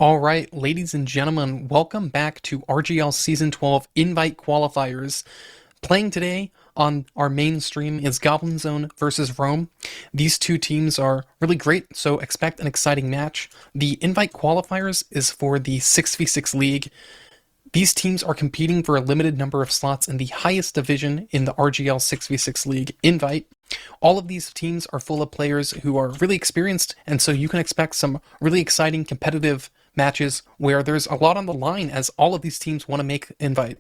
All right, ladies and gentlemen, welcome back to RGL Season 12 Invite Qualifiers. Playing today on our main stream is Goblin Zone versus Rome. These two teams are really great, so expect an exciting match. The Invite Qualifiers is for the 6v6 league. These teams are competing for a limited number of slots in the highest division in the RGL 6v6 league, Invite. All of these teams are full of players who are really experienced, and so you can expect some really exciting competitive matches where there's a lot on the line as all of these teams want to make Invite.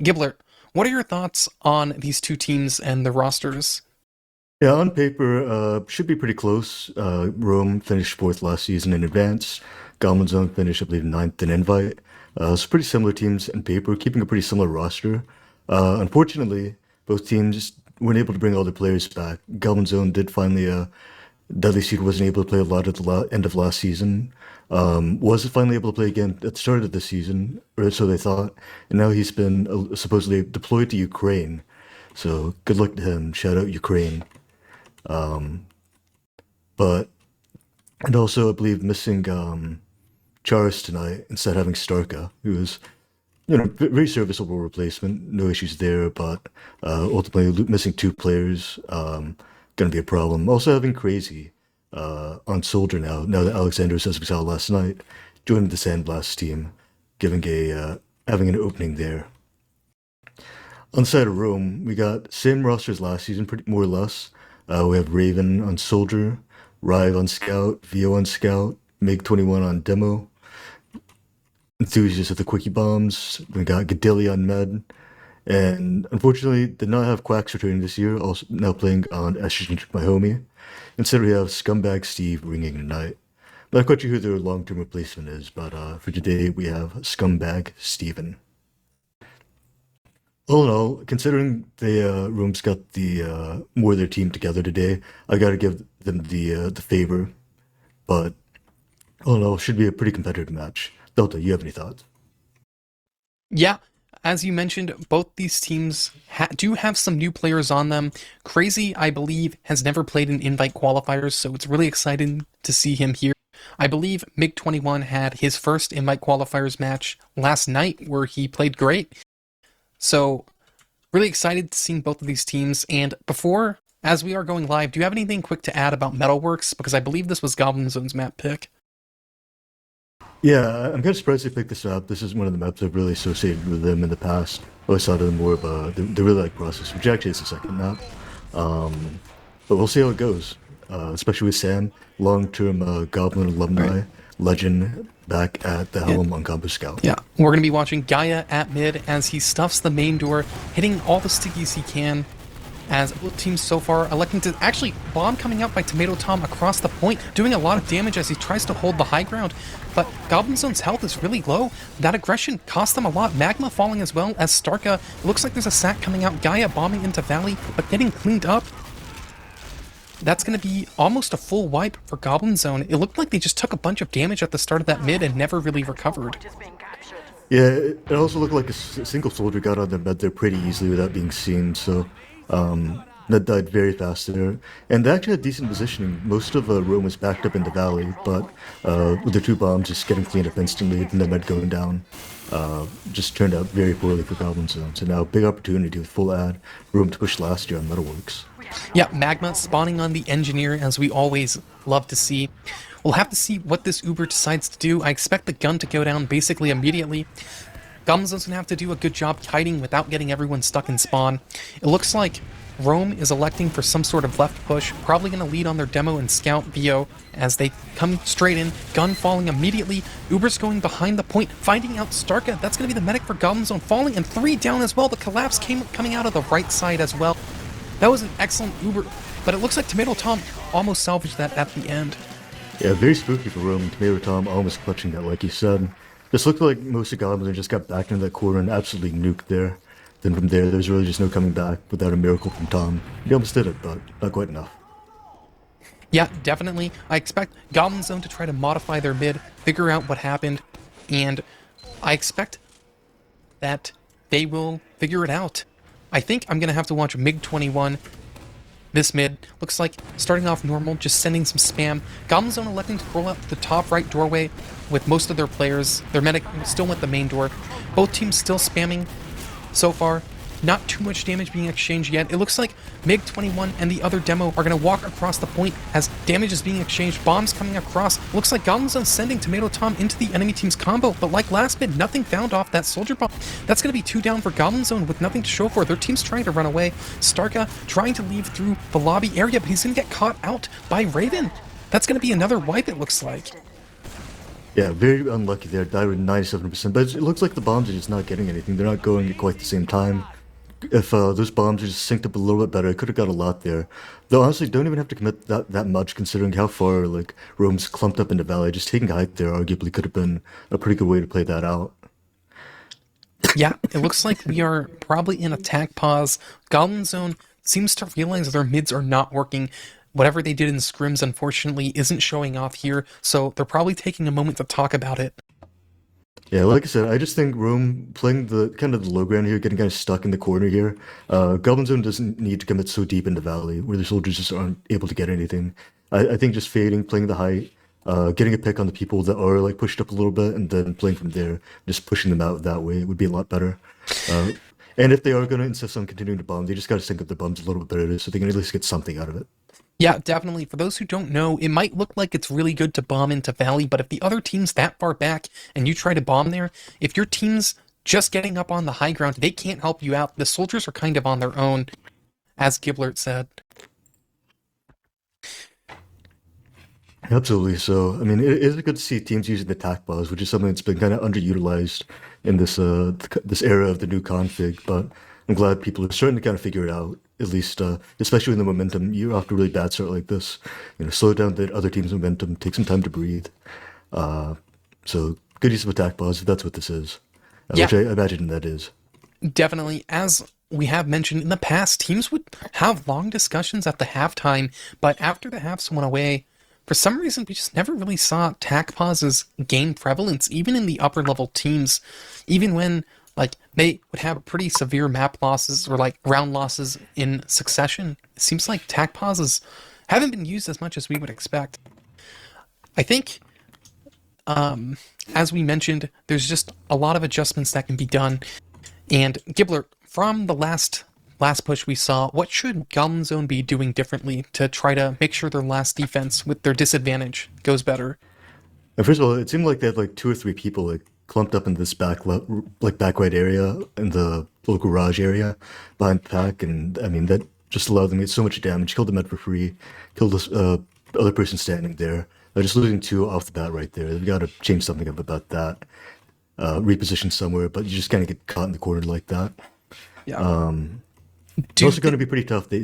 Giblert, what are your thoughts on these two teams and the rosters? Yeah, on paper, should be pretty close. Rome finished fourth last season in advance. Goblin Zone finished, I believe, ninth in invite. So pretty similar teams in paper, keeping a pretty similar roster. Unfortunately, both teams weren't able to bring all their players back. Goblin Zone did finally, Dudley Seed wasn't able to play a lot at the end of last season. Was finally able to play again at the start of the season, or so they thought. And now he's been supposedly deployed to Ukraine. So good luck to him. Shout out Ukraine. But and also I believe missing Charis tonight instead of having Starka, who was very serviceable replacement, no issues there. But ultimately missing two players gonna be a problem. Also having Crazy on Soldier now that Alexander, as we saw last night, joined the Sandblast team, giving a having an opening there. On the side of Rome, we got same rosters last season, pretty more or less. We have Raven on Soldier, Rive on Scout, Vio on Scout, MiG-21 on Demo, Enthusiast of the Quickie Bombs. We got Gadilli on Med, and unfortunately did not have Quacks returning this year, also now playing on Estrogen My Homie. Instead we have Scumbag Steve ringing tonight. Not quite sure who their long-term replacement is, but for today we have Scumbag Steven. All in all, considering the Rooms got the more of their team together today, I gotta give them the favor. But all in all, should be a pretty competitive match. Delta, you have any thoughts? Yeah, as you mentioned, both these teams do have some new players on them. Crazy, I believe, has never played in Invite Qualifiers, so it's really exciting to see him here. I believe MiG-21 had his first Invite Qualifiers match last night where he played great. So, really excited to see both of these teams. And before, as we are going live, do you have anything quick to add about Metalworks? Because I believe this was Goblin Zone's map pick. Yeah, I'm kind of surprised they picked this up. This is one of the maps I've really associated with them in the past. I always thought of them more of a they really like process, which actually is the second map. But we'll see how it goes. Especially with Sam, long-term Goblin alumni, legend back at the helm on Combo Scout. Yeah, we're going to be watching Gaia at mid as he stuffs the main door, hitting all the stickies he can, as both teams so far electing to actually bomb coming out by Tomato Tom across the point, doing a lot of damage as he tries to hold the high ground. But Goblin Zone's health is really low. That aggression cost them a lot. Magma falling as well as Starka. Looks like there's a sack coming out. Gaia bombing into Valley, but getting cleaned up. That's going to be almost a full wipe for Goblin Zone. It looked like they just took a bunch of damage at the start of that mid and never really recovered. Yeah, it also looked like a single soldier got on the med there pretty easily without being seen, so Ned died very fast there. And they actually had decent positioning. Most of Rome was backed up in the valley, but with the two bombs just getting cleaned up instantly and the med going down, just turned out very poorly for Goblin Zone. So now big opportunity with full ad, Rome to push last year on Metalworks. Yeah, Magma spawning on the engineer, as we always love to see. We'll have to see what this Uber decides to do. I expect the gun to go down basically immediately. Gums doesn't have to do a good job kiting without getting everyone stuck in spawn. It looks like Rome is electing for some sort of left push, probably going to lead on their demo and scout VO as they come straight in, gun falling immediately. Uber's going behind the point, finding out Starka. That's going to be the medic for Goblin Zone, falling, and 3 down as well. The collapse coming out of the right side as well. That was an excellent Uber, but it looks like Tomato Tom almost salvaged that at the end. Yeah, very spooky for Rome. Tomato Tom almost clutching that, like you said. Just looked like most of Goblin just got back into that corner and absolutely nuked there. Then from there, there's really just no coming back without a miracle from Tom. He almost did it, but not quite enough. Yeah, definitely. I expect Goblin Zone to try to modify their mid, figure out what happened, and I expect that they will figure it out. I think I'm going to have to watch MiG-21 this mid. Looks like starting off normal, just sending some spam. Goblin Zone electing to roll out the top right doorway with most of their players. Their medic still went the main door. Both teams still spamming so far. Not too much damage being exchanged yet. It looks like MiG-21 and the other demo are going to walk across the point as damage is being exchanged. Bombs coming across. Looks like Goblin Zone sending Tomato Tom into the enemy team's combo, but like last mid, nothing found off that soldier bomb. That's going to be 2 down for Goblin Zone with nothing to show for it. Their team's trying to run away. Starka trying to leave through the lobby area, but he's going to get caught out by Raven. That's going to be another wipe, it looks like. Yeah, very unlucky there. Died with 97%. But it looks like the bombs are just not getting anything. They're not going at quite the same time. If those bombs are just synced up a little bit better, I could have got a lot there. Though honestly, don't even have to commit that much considering how far like Rome's clumped up in the valley. Just taking height there arguably could have been a pretty good way to play that out. Yeah, it looks like we are probably in attack pause. Goblin Zone seems to realize their mids are not working. Whatever they did in scrims, unfortunately, isn't showing off here, so they're probably taking a moment to talk about it. Yeah, like I said, I just think Rome playing the kind of the low ground here, getting kind of stuck in the corner here. Goblin Zone doesn't need to commit so deep in the valley where the soldiers just aren't able to get anything. I think just fading, playing the height, getting a pick on the people that are like pushed up a little bit, and then playing from there, just pushing them out that way would be a lot better. And if they are going to insist on continuing to bomb, they just got to sync up their bombs a little bit better so they can at least get something out of it. Yeah, definitely. For those who don't know, it might look like it's really good to bomb into Valley, but if the other team's that far back and you try to bomb there, if your team's just getting up on the high ground, they can't help you out. The soldiers are kind of on their own, as Giblert said. Absolutely. So, I mean, it is good to see teams using the attack pause, which is something that's been kind of underutilized in this era of the new config. But I'm glad people are starting to kind of figure it out. At least, especially in the momentum, you're off to a really bad start like this. Slow down the other team's momentum, take some time to breathe. So, good use of attack pause if that's what this is, Yeah, which I imagine that is. definitely. As we have mentioned in the past, teams would have long discussions at the halftime, but after the halves went away, for some reason, we just never really saw attack pauses gain prevalence, even in the upper level teams. Even when like they would have pretty severe map losses or like round losses in succession. It seems like attack pauses haven't been used as much as we would expect. I think, as we mentioned, there's just a lot of adjustments that can be done. And Giblert, from the last push we saw, what should Goblin Zone be doing differently to try to make sure their last defense with their disadvantage goes better? And first of all, it seemed like they had like 2 or 3 people like clumped up in this back right area in the little garage area behind the pack, and I mean that just allowed them to get so much damage, killed the med for free, killed this other person standing there. They're just losing 2 off the bat right there. They've got to change something up about that. Reposition somewhere, but you just kind of get caught in the corner like that. Yeah. It's also going to be pretty tough. They're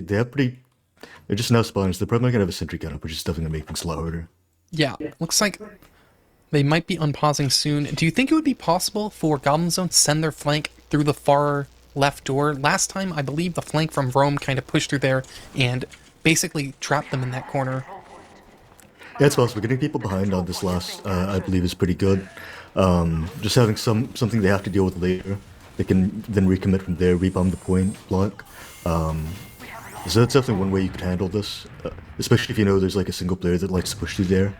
just now spawners. They're probably not going to have a sentry gun up, which is definitely going to make things a lot harder. Yeah, looks like they might be unpausing soon. Do you think it would be possible for Goblin Zone to send their flank through the far left door? Last time, I believe the flank from Rome kind of pushed through there and basically trapped them in that corner. Yeah, it's possible. Getting people behind on this last, I believe, is pretty good. Just having something they have to deal with later. They can then recommit from there, rebomb the point block. So that's definitely one way you could handle this, especially if you know there's like a single player that likes to push through there.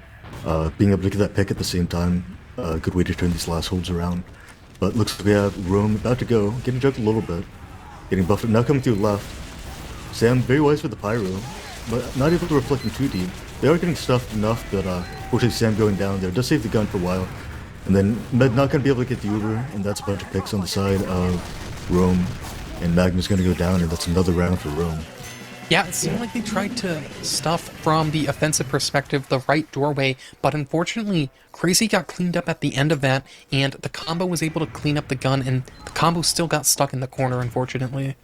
Being able to get that pick at the same time, a good way to turn these last holds around. But looks like we have Rome about to go, getting jumped a little bit, getting buffed, now coming through left. Sam very wise with the pyro, but not able to reflect him too deep. They are getting stuffed enough that fortunately Sam going down there does save the gun for a while. And then Med not going to be able to get the Uber, and that's a bunch of picks on the side of Rome. And Magma's going to go down, and that's another round for Rome. Yeah, it seemed like they tried to stuff from the offensive perspective the right doorway, but unfortunately, Crazy got cleaned up at the end of that, and the combo was able to clean up the gun, and the combo still got stuck in the corner, unfortunately.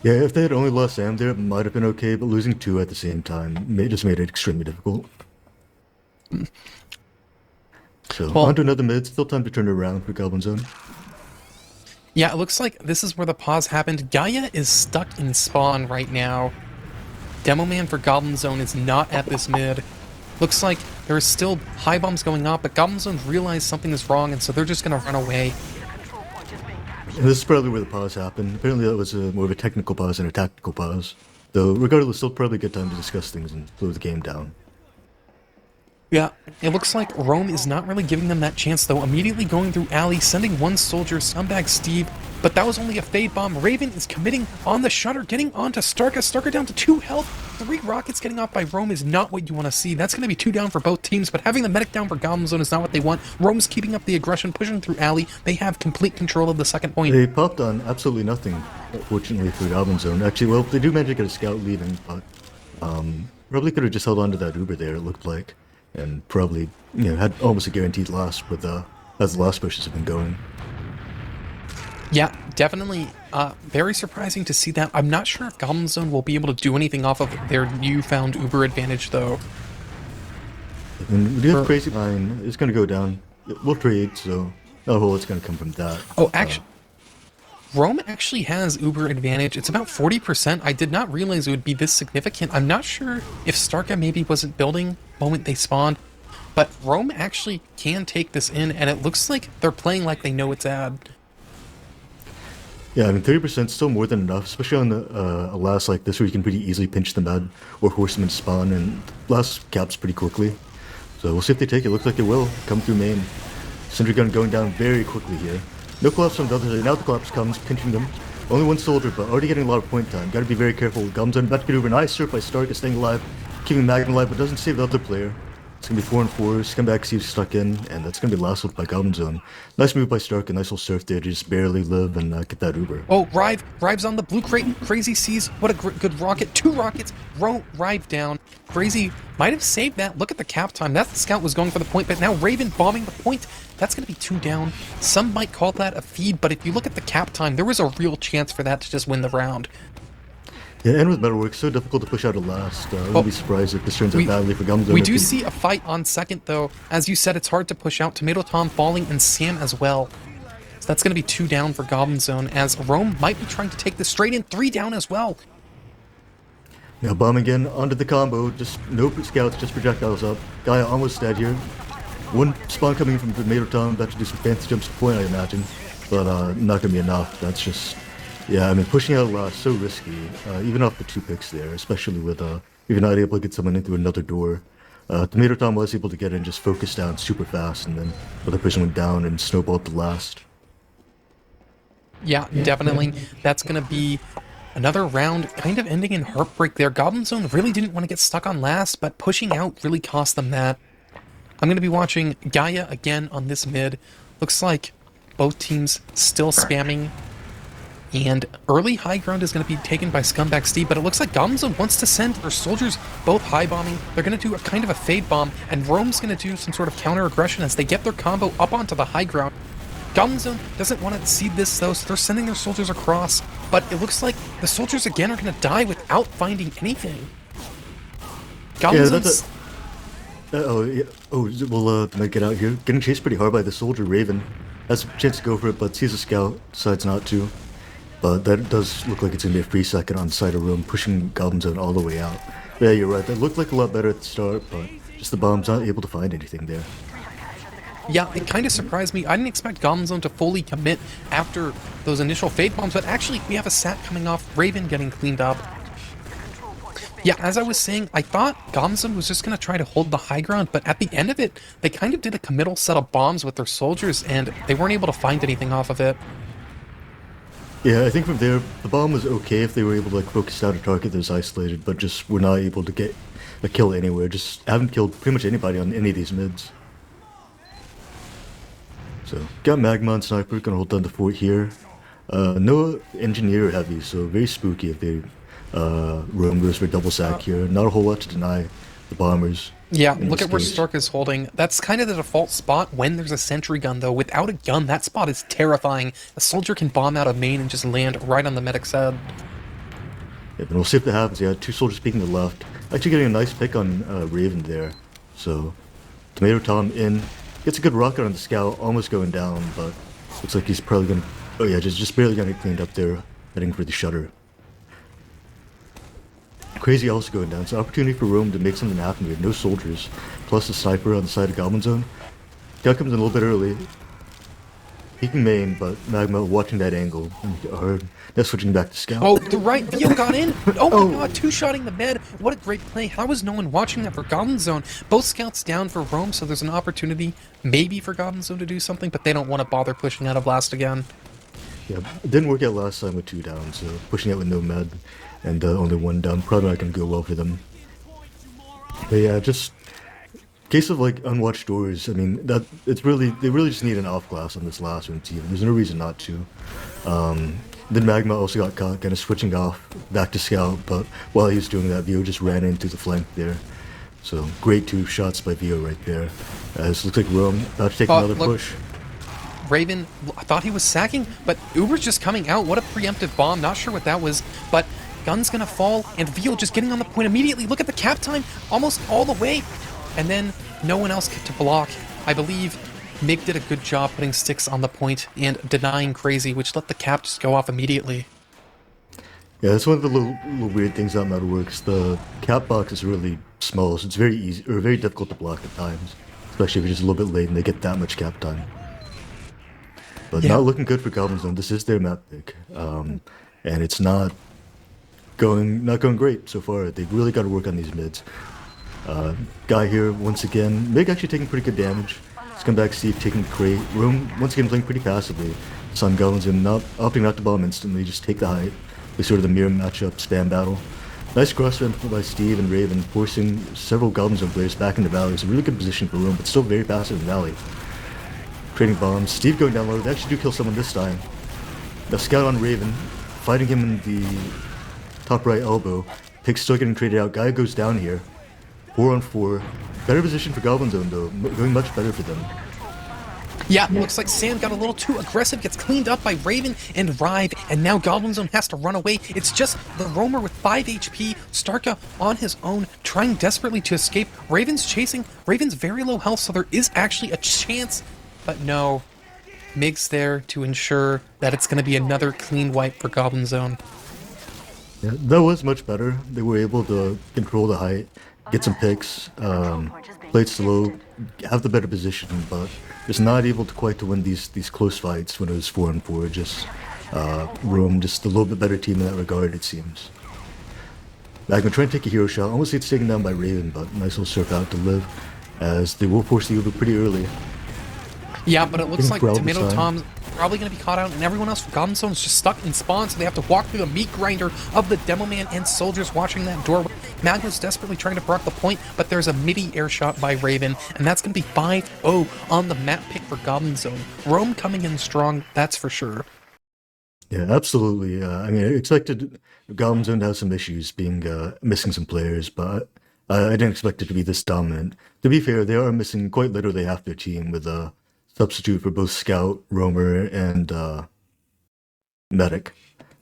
Yeah, if they had only lost Sam there, it might have been okay, but losing 2 at the same time just made it extremely difficult. So, Well, on to another mid, still time to turn it around for Goblin Zone. yeah, it looks like this is where the pause happened. Gaia is stuck in spawn right now. Demo Man for Goblin Zone is not at this mid. Looks like there are still high bombs going off, but Goblin Zone realized something is wrong, and so they're just going to run away. And this is probably where the pause happened. Apparently that was more of a technical pause than a tactical pause. Though, regardless, still probably a good time to discuss things and slow the game down. Yeah, it looks like Rome is not really giving them that chance, though. Immediately going through alley, sending one soldier, scumbag Steve, but that was only a fade bomb. Raven is committing on the shutter, getting onto Starka. Starka down to 2 health. 3 rockets getting off by Rome is not what you want to see. That's going to be 2 down for both teams, but having the medic down for Goblin Zone is not what they want. Rome's keeping up the aggression, pushing through alley. They have complete control of the second point. They popped on absolutely nothing, fortunately, for Goblin Zone. Actually, well, they do manage to get a scout leaving, but probably could have just held on to that Uber there, it looked like. And probably, had almost a guaranteed loss with as the last pushes have been going. Yeah, definitely very surprising to see that. I'm not sure if Goblin Zone will be able to do anything off of their newfound Uber advantage, though. And we do have Crazy Line. It's going to go down. We'll trade, so not a whole lot's going to come from that. Oh, actually, Rome actually has Uber advantage. It's about 40%. I did not realize it would be this significant. I'm not sure if Starka maybe wasn't building moment they spawned, but Rome actually can take this in, and it looks like they're playing like they know it's ad. Yeah, I mean, 30% is still more than enough, especially on a last like this where you can pretty easily pinch them ad or force them to spawn, and last caps pretty quickly. So we'll see if they take it. Looks like it will come through main. Sentry gun going down very quickly here. No collapse from the other side. Now the collapse comes, pinching them. Only one soldier, but already getting a lot of point time. Gotta be very careful. Gums on, about to get over. Nice surf by Stark is staying alive, keeping Magnum alive, but doesn't save the other player. It's gonna be 4 and 4. Scumbag Steve's stuck in, and that's gonna be last by Goblin Zone. Nice move by Stark, a nice little surf there to just barely live and get that Uber. Oh, Rive's on the blue crate. Crazy sees what a good rocket. 2 rockets. Rive down. Crazy might have saved that. Look at the cap time. That scout was going for the point, but now Raven bombing the point. That's going to be 2 down. Some might call that a feed, but if you look at the cap time, there was a real chance for that to just win the round. Yeah, and with Metalworks, so difficult to push out a last. I wouldn't be surprised if this turns out badly for Goblin Zone. We do see a fight on second, though. As you said, it's hard to push out. Tomato Tom falling and Sam as well. So that's going to be 2 down for Goblin Zone, as Rome might be trying to take this straight in. 3 down as well. Now bomb again onto the combo. Just no scouts, just projectiles up. Guy almost dead here. One spawn coming from Tomato Tom. About to do some fancy jumps to point, I imagine. But not going to be enough. That's just... Yeah, I mean, pushing out last, so risky, even off the 2 picks there, especially with, if you're not able to get someone in through another door. Tomato Tom was able to get in, just focus down super fast, and then the other person went down and snowballed the last. Yeah, definitely. That's going to be another round, kind of ending in heartbreak there. Goblin Zone really didn't want to get stuck on last, but pushing out really cost them that. I'm going to be watching Gaia again on this mid. Looks like both teams still spamming. And early high ground is going to be taken by Scumbag Steve, but it looks like Goblin Zone wants to send their soldiers both high bombing. They're going to do a kind of a fade bomb, and Rome's going to do some sort of counter aggression as they get their combo up onto the high ground. Goblin Zone doesn't want to see this though, so they're sending their soldiers across, but it looks like the soldiers again are going to die without finding anything. Goblin Zone's... we'll get out here. Getting chased pretty hard by the soldier Raven. Has a chance to go for it, but sees a scout, decides not to. But that does look like it's going to be a free second on the side of Rome, pushing Goblin Zone all the way out. Yeah, you're right. That looked like a lot better at the start, but just the bomb's not able to find anything there. Yeah, it kind of surprised me. I didn't expect Goblin Zone to fully commit after those initial fade bombs, but actually we have a sat coming off, Raven getting cleaned up. Yeah, as I was saying, I thought Goblin Zone was just going to try to hold the high ground, but at the end of it, they kind of did a committal set of bombs with their soldiers, and they weren't able to find anything off of it. Yeah, I think from there, the bomb was okay if they were able to focus out a target that was isolated, but just were not able to get a kill anywhere. Just haven't killed pretty much anybody on any of these mids. So, got Magma and Sniper, gonna hold down the fort here. No Engineer heavy, so very spooky if they Rome goes for double sack here. Not a whole lot to deny the bombers. Yeah, look at where Stark is holding. That's kind of the default spot when there's a sentry gun, though. Without a gun, that spot is terrifying. A soldier can bomb out of main and just land right on the medic's head. Yeah, but we'll see if that happens. Yeah, 2 soldiers peeking to the left. Actually getting a nice pick on Raven there. So, Tomato Tom in. Gets a good rocket on the scout, almost going down, but looks like he's probably going to... Oh yeah, just barely going to get cleaned up there, heading for the shutter. Crazy also going down, so opportunity for Rome to make something happen here. No soldiers, plus the sniper on the side of Goblin Zone. Scout comes in a little bit early. peeking main, but Magma watching that angle or they're switching back to scout. Oh, the right Vio got in. Oh my Oh, god, two-shotting the med. What a great play. How was no one watching that for Goblin Zone? Both scouts down for Rome, so there's an opportunity maybe for Goblin Zone to do something, but they don't want to bother pushing out of blast again. yeah, it didn't work out last time with two down, so pushing out with no med and only one down probably not gonna go well for them. But yeah, just case of like unwatched doors. I mean that it's really they really just need an off glass on this last one team. There's no reason not to. Then Magma also got caught kind of switching off back to scout, but while he was doing that, Vio just ran into the flank there. So great two shots by Vio right there. This looks like Rome about to take another Look, push. Raven, I thought he was sacking, but Uber's just coming out. What a preemptive bomb. Not sure what that was, but Gun's gonna fall, and Veal just getting on the point immediately. Look at the cap time, almost all the way. And then no one else to block. I believe Mig did a good job putting sticks on the point and denying Crazy, which let the cap just go off immediately. Yeah, that's one of the little weird things about Metalworks. The cap box is really small, so it's very easy or very difficult to block at times, especially if you're just a little bit late and they get that much cap time. But Yeah. not looking good for Goblin Zone. This is their map pick, and it's not going great so far. They've really got to work on these mids. Guy here once again. Mig actually taking pretty good damage. Scumbag Steve taking crate. Room once again playing pretty passively. Sun Goblins and not opting not to bomb instantly. Just take the height. They sort of the mirror matchup spam battle. Nice cross run by Steve and Raven, forcing several Goblin Zone players back in the valley. It's a really good position for Room, but still very passive in the valley. Trading bombs. Steve going down low. They actually do kill someone this time. The scout on Raven, fighting him in the top right elbow. Pig's still getting traded out. Guy goes down here. 4 on 4. Better position for Goblin Zone though. Going much better for them. Yeah, looks like Sam got a little too aggressive, gets cleaned up by Raven and Rive, and now Goblin Zone has to run away. It's just the Roamer with 5 HP, Starka on his own, trying desperately to escape. Raven's chasing, Raven's very low health, so there is actually a chance, but no. Mig's there to ensure that it's going to be another clean wipe for Goblin Zone. Yeah, that was much better. They were able to control the height, get some picks, played slow, have the better position, but just not able to quite to win these close fights when it was 4 on 4. Just Rome, just a little bit better team in that regard, it seems. Magma trying to take a hero shot, almost gets taken down by Raven, but nice little surf out to live, as they will force the Uber pretty early. Yeah, but it looks like Growled Tomato this time. Tom's probably going to be caught out, and everyone else from Goblin Zone is just stuck in spawn, so they have to walk through the meat grinder of the Demo Man and soldiers watching that door. Magma's desperately trying to block the point, but there's a midi air shot by Raven, and that's going to be 5-0 on the map pick for Goblin Zone. Rome coming in strong, that's for sure. Yeah, absolutely. I mean, I expected Goblin Zone to have some issues being missing some players, but I didn't expect it to be this dominant. To be fair, they are missing quite literally half their team with a substitute for both Scout, Roamer, and Medic.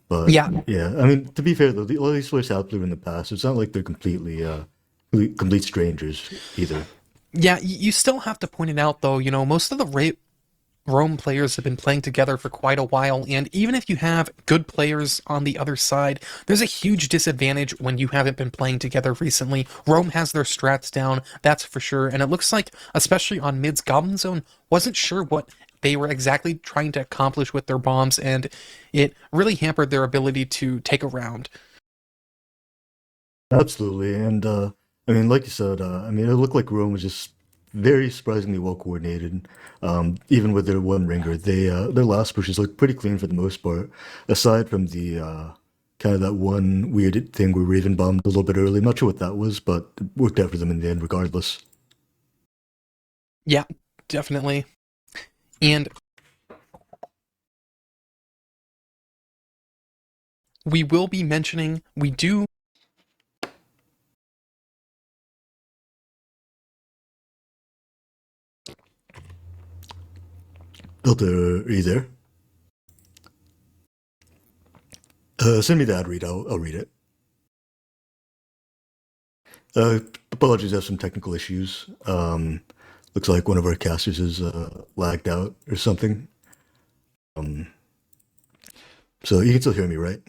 But Yeah, yeah, I mean, to be fair though, all these players have played in the past. It's not like they're completely complete strangers either. yeah, you still have to point it out, though, most of the Rome players have been playing together for quite a while, and even if you have good players on the other side, there's a huge disadvantage when you haven't been playing together recently. Rome has their strats down, that's for sure, and it looks like, especially on mid's Goblin Zone, wasn't sure what they were exactly trying to accomplish with their bombs, and it really hampered their ability to take a round. Absolutely, and I mean, like you said, I mean, it looked like Rome was just very surprisingly well coordinated. Even with their one ringer, their last pushes looked pretty clean for the most part, aside from the kind of that one weird thing where Raven bombed a little bit early. I'm not sure what that was, but it worked out for them in the end, regardless. Yeah, definitely. And we will be mentioning, we do. Delta, are you there? Send me the ad read. I'll read it. Uh, Apologies, I have some technical issues. Looks like one of our casters is lagged out or something. Um, so you can still hear me, right?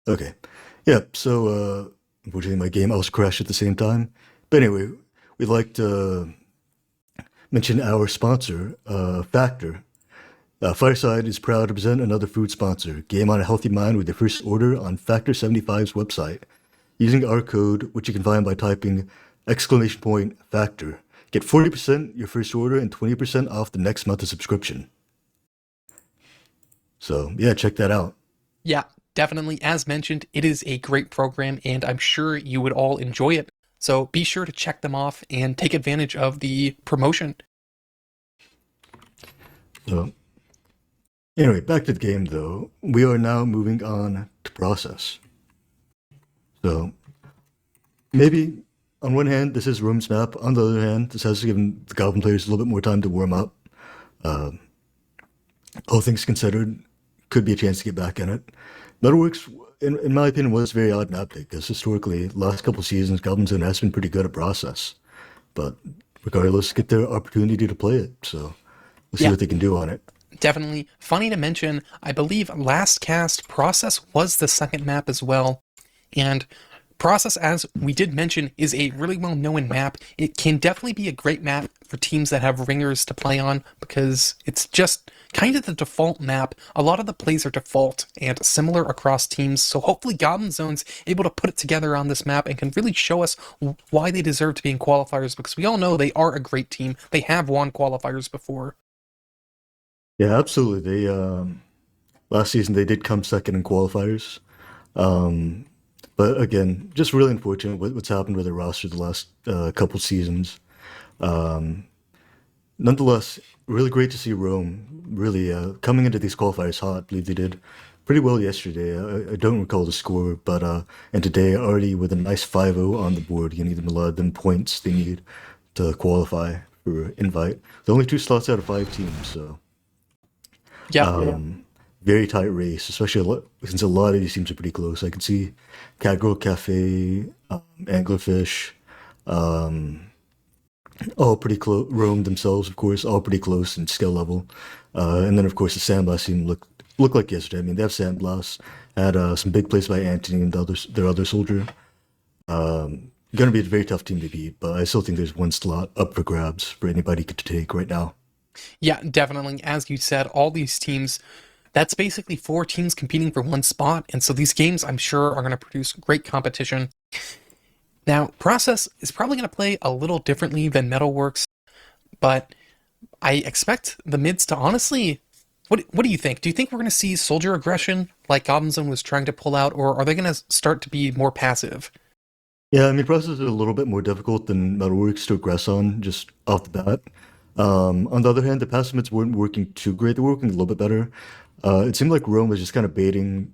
Okay. Yeah, so unfortunately my game also crashed at the same time. But anyway, we'd like to mention our sponsor, Factor. Fireside is proud to present another food sponsor. Game on a healthy mind with your first order on Factor 75's website. Using our code, which you can find by typing exclamation point Factor. Get 40% your first order and 20% off the next month of subscription. So, yeah, check that out. Yeah, definitely. As mentioned, it is a great program, and I'm sure you would all enjoy it. So be sure to check them off and take advantage of the promotion. So, anyway, back to the game though. We are now moving on to process. So, maybe on one hand, this is Rome's map. On the other hand, this has given the Goblin players a little bit more time to warm up. All things considered, could be a chance to get back in it. Metalworks, in my opinion, was very odd map pick because historically, last couple seasons, Goblin Zone has been pretty good at process. But regardless, get their opportunity to play it. So we'll see Yeah, what they can do on it. definitely. Funny to mention, I believe last cast Process was the second map as well. And Process, as we did mention, is a really well-known map. It can definitely be a great map for teams that have ringers to play on because it's just kind of the default map. A lot of the plays are default and similar across teams, so hopefully Goblin Zone's able to put it together on this map and can really show us why they deserve to be in qualifiers because we all know they are a great team. They have won qualifiers before. Yeah, absolutely. Last season they did come second in qualifiers. Um, but again, just really unfortunate what's happened with their roster the last couple seasons. Um, Nonetheless, really great to see Rome really coming into these qualifiers hot. I believe they did pretty well yesterday. I don't recall the score, but and today already with a nice 5-0 on the board, getting them a lot of them points they need to qualify for invite. The only two slots out of five teams, so Yeah, very tight race, especially since a lot of these teams are pretty close. I could see Catgirl Cafe, Anglerfish, all pretty close. Rome themselves, of course, all pretty close in skill level. And then, of course, the Sandblast team looked like yesterday. I mean, they have Sandblast, had some big plays by Anthony and their other soldier. Going to be a very tough team to beat, but I still think there's one slot up for grabs for anybody to take right now. yeah, definitely. As you said, all these teams, that's basically four teams competing for one spot, and so these games, I'm sure, are going to produce great competition. Now, Process is probably going to play a little differently than Metalworks, but I expect the mids to honestly. What do you think? Do you think we're going to see soldier aggression like Goblin Zone was trying to pull out, or are they going to start to be more passive? Yeah, I mean, process is a little bit more difficult than Metalworks to aggress on just off the bat. On the other hand, the passive mids weren't working too great. They were working a little bit better. It seemed like Rome was just kind of baiting,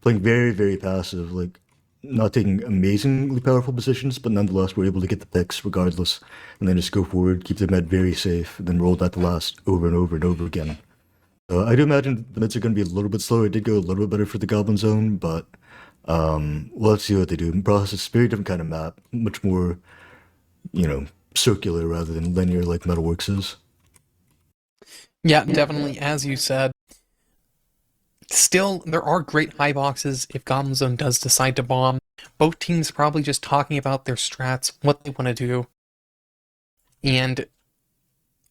playing very, very passive, like not taking amazingly powerful positions, but nonetheless were able to get the picks regardless, and then just go forward, keep the med very safe, and then roll that the last over and over and over again. I do imagine the mids are going to be a little bit slower. It did go a little bit better for the Goblin Zone, but let's see what they do. Process, very different kind of map, much more, you know, circular rather than linear like Metalworks is. Yeah, definitely. As you said, still there are great high boxes if Goblin Zone does decide to bomb. Both teams probably just talking about their strats, what they want to do, and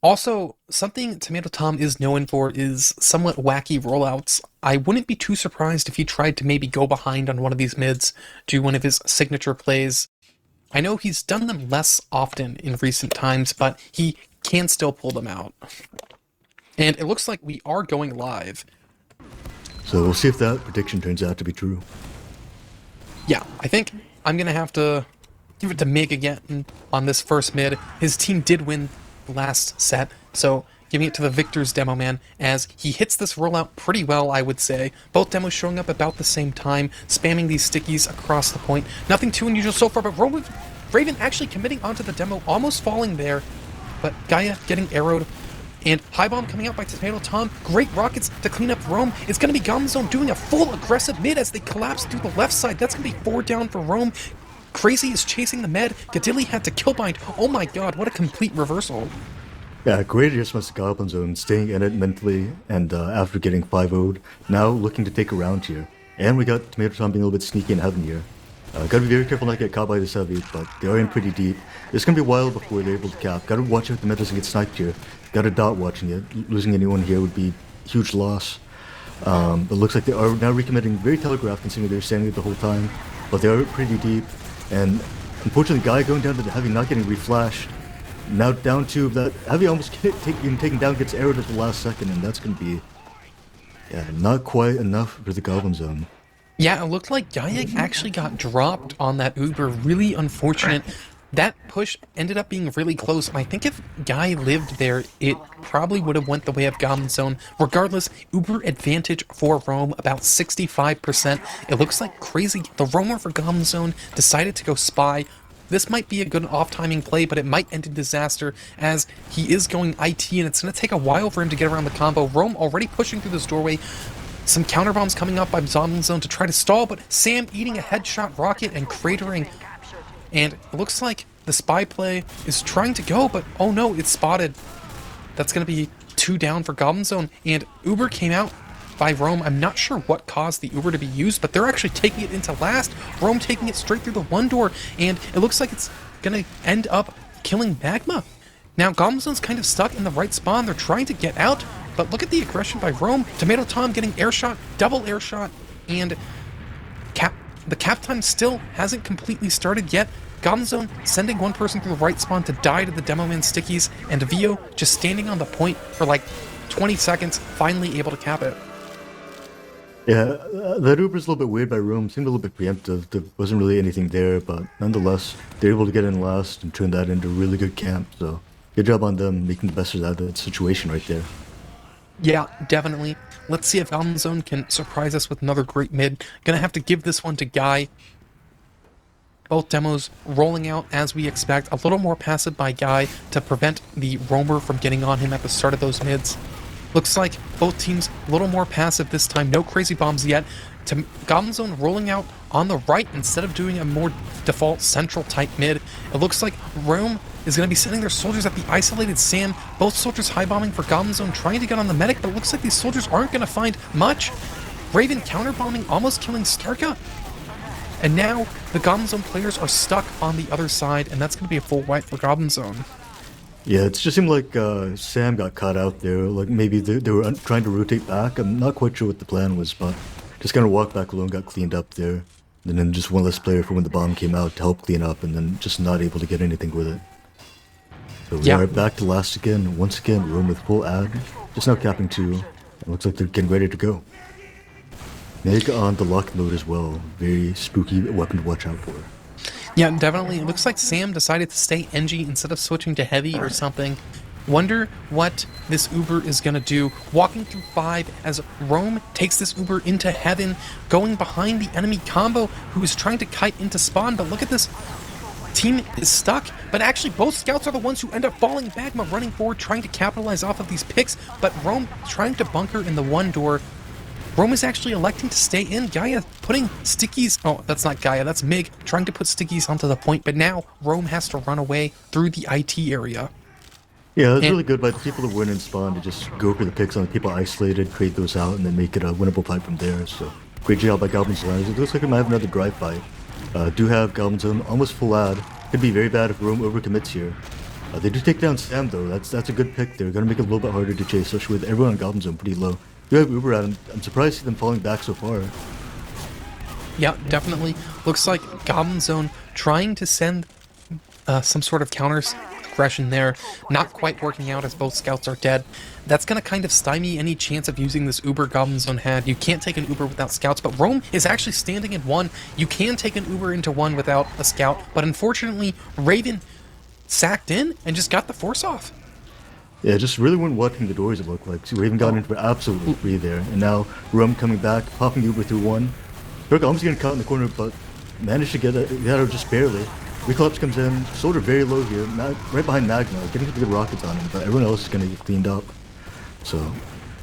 also, something Tomato Tom is known for is somewhat wacky rollouts. I wouldn't be too surprised if he tried to maybe go behind on one of these mids, do one of his signature plays. I know he's done them less often in recent times, but he can still pull them out. And it looks like we are going live. So we'll see if that prediction turns out to be true. Yeah, I think I'm going to have to give it to Mig again on this first mid. His team did win the last set, so giving it to the Victor's demo man as he hits this rollout pretty well, I would say. Both demos showing up about the same time, spamming these stickies across the point. Nothing too unusual so far, but Raven actually committing onto the demo, almost falling there, but Gaia getting arrowed. And High Bomb coming out by Tomato Tom. Great rockets to clean up Rome. It's going to be Goblin Zone doing a full aggressive mid as they collapse through the left side. That's going to be 4 down for Rome. Crazy is chasing the med. Gadilli had to killbind. Oh my god, what a complete reversal. Yeah, great adjustments to Goblin Zone, staying in it mentally, and after getting 5-0'd, now looking to take a round here. And we got Tomato Tom being a little bit sneaky in heaven here. Gotta be very careful not to get caught by this heavy, but they are in pretty deep. It's gonna be a while before they're able to cap. Gotta watch out the mid doesn't get sniped here. Gotta dot watching it. Losing anyone here would be huge loss. It looks like they are now recommitting very telegraphed considering they're standing it the whole time. But they are pretty deep. And unfortunately, Guy going down to the heavy, not getting reflashed. Now down to that heavy almost being taken down, gets arrowed at the last second, and that's gonna be not quite enough for the Goblin Zone. Yeah, it looked like Gaia actually got dropped on that Uber. Really unfortunate. That push ended up being really close, and I think if Guy lived there, it probably would have went the way of Goblin Zone. Regardless, Uber advantage for Rome, about 65%. It looks like crazy. The roamer for Goblin Zone decided to go spy. This might be a good off-timing play, but it might end in disaster as he is going IT, and it's going to take a while for him to get around the combo. Rome already pushing through this doorway. Some counter bombs coming up by Goblin Zone to try to stall, but Sam eating a headshot rocket and cratering. And it looks like the spy play is trying to go, but oh no, it's spotted. That's going to be 2 down for Goblin Zone, and Uber came out by Rome. I'm not sure what caused the Uber to be used, but they're actually taking it into last. Rome taking it straight through the one door, and it looks like it's going to end up killing Magma. Now, Goblin Zone's kind of stuck in the right spawn. They're trying to get out, but look at the aggression by Rome. Tomato Tom getting air shot, double air shot, and the cap time still hasn't completely started yet. Goblin Zone sending one person through the right spawn to die to the Demo Man stickies, and Vio just standing on the point for like 20 seconds, finally able to cap it. Yeah, that Uber's a little bit weird by Rome. Seemed a little bit preemptive. There wasn't really anything there, but nonetheless, they're able to get in last and turn that into a really good camp. So, good job on them making the best of that situation right there. Yeah, definitely. Let's see if Goblin Zone can surprise us with another great mid. Gonna have to give this one to Guy. Both demos rolling out as we expect. A little more passive by Guy to prevent the roamer from getting on him at the start of those mids. Looks like both teams a little more passive this time. No crazy bombs yet. To Goblin Zone rolling out on the right instead of doing a more default central type mid. It looks like Rome is going to be sending their soldiers at the isolated Sam. Both soldiers high bombing for Goblin Zone, trying to get on the medic, but it looks like these soldiers aren't going to find much. Raven counter bombing, almost killing Starka. And now the Goblin Zone players are stuck on the other side, and that's going to be a full wipe for Goblin Zone. Yeah, it just seemed like Sam got caught out there. Like maybe they were trying to rotate back. I'm not quite sure what the plan was, but just kind of walked back alone, got cleaned up there. And then just one less player for when the bomb came out to help clean up, and then just not able to get anything with it. So we are back to last again. Once again, Rome with full ad. Just now capping 2. It looks like they're getting ready to go. Meg on the lock mode as well. Very spooky weapon to watch out for. Yeah, definitely. It looks like Sam decided to stay NG instead of switching to heavy or something. Wonder what this Uber is going to do. Walking through 5 as Rome takes this Uber into heaven, going behind the enemy combo who is trying to kite into spawn. But look at this. Team is stuck, but actually both scouts are the ones who end up falling. Magma running forward, trying to capitalize off of these picks, but Rome trying to bunker in the one door. Rome is actually electing to stay in. Gaia putting stickies... Oh, that's not Gaia, that's Mig trying to put stickies onto the point, but now Rome has to run away through the IT area. Yeah, it's really good by the people that win in spawn to just go for the picks on the people isolated, create those out, and then make it a winnable fight from there. So, great job by Goblin's Alliance. It looks like we might have another drive fight. Do have Goblin's Zone almost full ad. Could be very bad if Rome overcommits here. They do take down Sam though. That's a good pick there. Gonna make it a little bit harder to chase, especially with everyone on Goblin's Zone pretty low. Do have Uber at him. I'm surprised to see them falling back so far. Yeah, definitely. Looks like Goblin Zone trying to send some sort of counters aggression there. Not quite working out as both scouts are dead. That's going to kind of stymie any chance of using this Uber Goblin Zone had. You can't take an Uber without scouts, but Rome is actually standing in 1. You can take an Uber into 1 without a scout, but unfortunately, Raven sacked in and just got the force off. Yeah, just really weren't watching the doors, it looked like. So Raven got into absolutely free there. And now Rome coming back, popping Uber through 1. Burke almost getting caught in the corner, but managed to get out just barely. Recollapse comes in, Soldier very low here, right behind Magma, getting some good rockets on him, but everyone else is going to get cleaned up. So,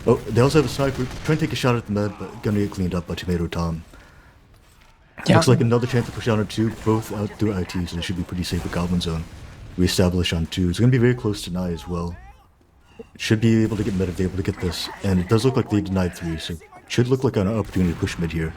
oh, they also have a sniper, trying to take a shot at the med, but going to get cleaned up by Tomato Tom. Yeah. Looks like another chance to push on 2, both out through IT, so they should be pretty safe with Goblin Zone. Reestablish on 2. It's going to be very close to Nye as well. Should be able to get mid if they're able to get this, and it does look like they denied 3, so should look like an opportunity to push mid here.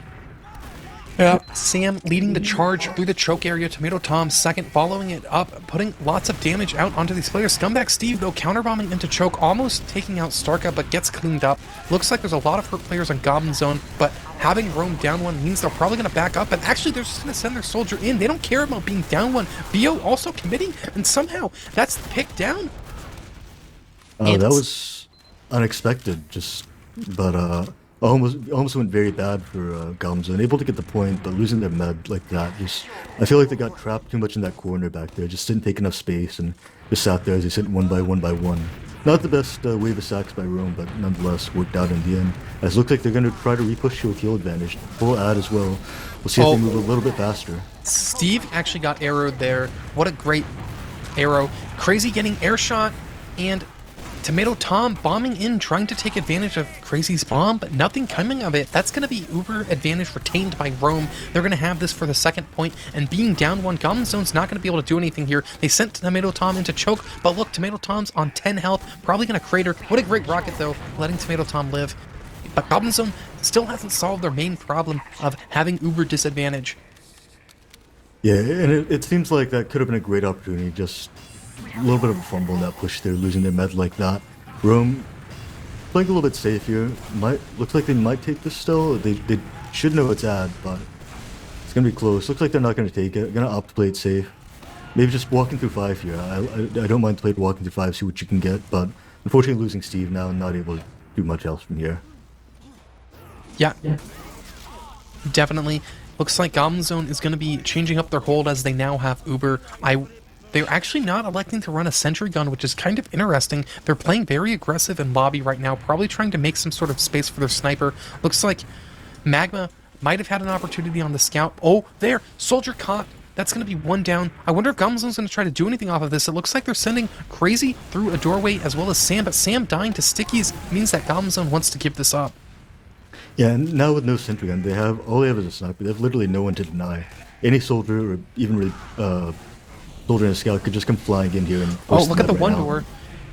Yeah, Sam leading the charge through the choke area. Tomato Tom second, following it up, putting lots of damage out onto these players. Scumbag Steve, though, counterbombing into choke, almost taking out Starka, but gets cleaned up. Looks like there's a lot of hurt players on Goblin Zone, but having Rome down one means they're probably going to back up, and actually they're just going to send their soldier in. They don't care about being down one. Bio also committing, and somehow that's picked down. That was unexpected, but almost went very bad for Gamza. Able to get the point, but losing their med like that, I feel like they got trapped too much in that corner back there. Just didn't take enough space and just sat there as they sent one by one by one. Not the best wave of sacks by Rome, but nonetheless worked out in the end. As it looks like they're going to try to repush to a kill advantage. Full ad as well. We'll see if they move a little bit faster. Steve actually got arrowed there. What a great arrow. Crazy getting air shot, and Tomato Tom bombing in, trying to take advantage of Crazy's bomb, but nothing coming of it. That's going to be uber advantage retained by Rome. They're going to have this for the second point, and being down one, Goblin Zone's not going to be able to do anything here. They sent Tomato Tom into choke, but look, Tomato Tom's on 10 health, probably going to crater. What a great rocket, though, letting Tomato Tom live. But Goblin Zone still hasn't solved their main problem of having uber disadvantage. Yeah, and it seems like that could have been a great opportunity, just a little bit of a fumble in that push there, losing their med like that. Rome playing a little bit safe here. Looks like they might take this still. They should know it's ad, but it's gonna be close. Looks like they're not gonna take it. Gonna opt to play it safe. Maybe just walking through 5 here. I don't mind playing walking through 5, see what you can get, but unfortunately losing Steve now and not able to do much else from here. Yeah. Definitely. Looks like Goblin Zone is going to be changing up their hold as they now have Uber. They're actually not electing to run a sentry gun, which is kind of interesting. They're playing very aggressive in lobby right now, probably trying to make some sort of space for their sniper. Looks like Magma might have had an opportunity on the scout. Oh, there! Soldier caught! That's going to be one down. I wonder if Goblin Zone's going to try to do anything off of this. It looks like they're sending Crazy through a doorway as well as Sam, but Sam dying to stickies means that Goblin Zone wants to give this up. Yeah, and now with no sentry gun, all they have is a sniper. They have literally no one to deny. Any soldier or even really soldier and a scout could just come flying in here and look at the one door.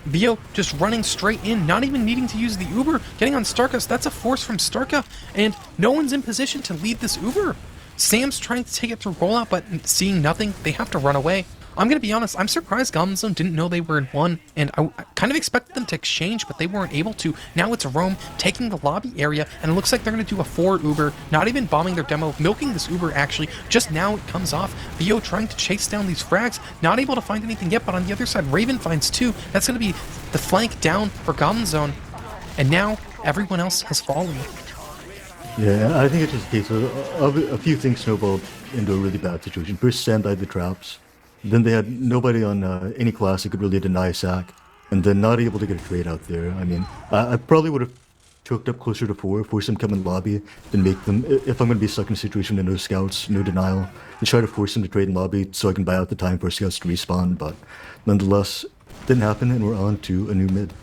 Vio just running straight in, not even needing to use the Uber, getting on Starka. So that's a force from Starka, and no one's in position to lead this Uber. Sam's trying to take it through rollout, but seeing nothing, they have to run away. I'm going to be honest, I'm surprised Goblin Zone didn't know they were in one, and I kind of expected them to exchange, but they weren't able to. Now it's Rome taking the lobby area, and it looks like they're going to do a forward Uber, not even bombing their demo, milking this Uber actually. Just now it comes off. Vio trying to chase down these frags, not able to find anything yet, but on the other side, Raven finds two. That's going to be the flank down for Goblin Zone, and now everyone else has fallen. Yeah, I think it's just a case of a few things snowballed into a really bad situation. First, Sam died the traps. Then they had nobody on any class that could really deny a sack, and then not able to get a trade out there. I mean, I probably would have choked up closer to 4, force them to come in lobby, then make them, if I'm going to be stuck in a situation with no scouts, no denial, and try to force them to trade in lobby so I can buy out the time for scouts to respawn, but nonetheless, didn't happen, and we're on to a new mid.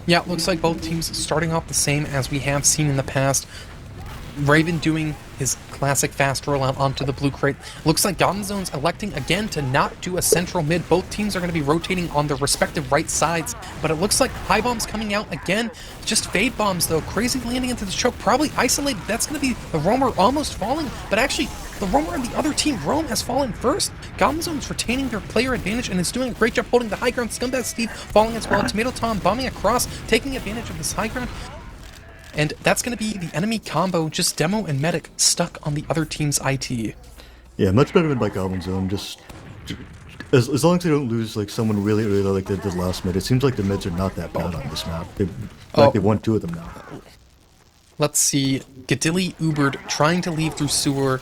Yeah, it looks like both teams starting off the same as we have seen in the past. Raven doing his classic fast rollout onto the blue crate. Looks like Goblin Zone's electing again to not do a central mid. Both teams are going to be rotating on their respective right sides, but it looks like high bombs coming out again. Just fade bombs though. Crazy landing into the choke, probably isolated. That's going to be the Roamer almost falling, but actually the Roamer on the other team, Rome, has fallen first. Goblin Zone's retaining their player advantage and is doing a great job holding the high ground. Scumbag Steve falling as well. Tomato Tom bombing across, taking advantage of this high ground. And that's going to be the enemy combo, just Demo and Medic stuck on the other team's IT. Yeah, much better than by Goblin Zone. Just as long as they don't lose like someone really early like they did last mid. It seems like the mids are not that bad on this map. They won 2 of them now. Let's see. Gadilli Ubered trying to leave through sewer.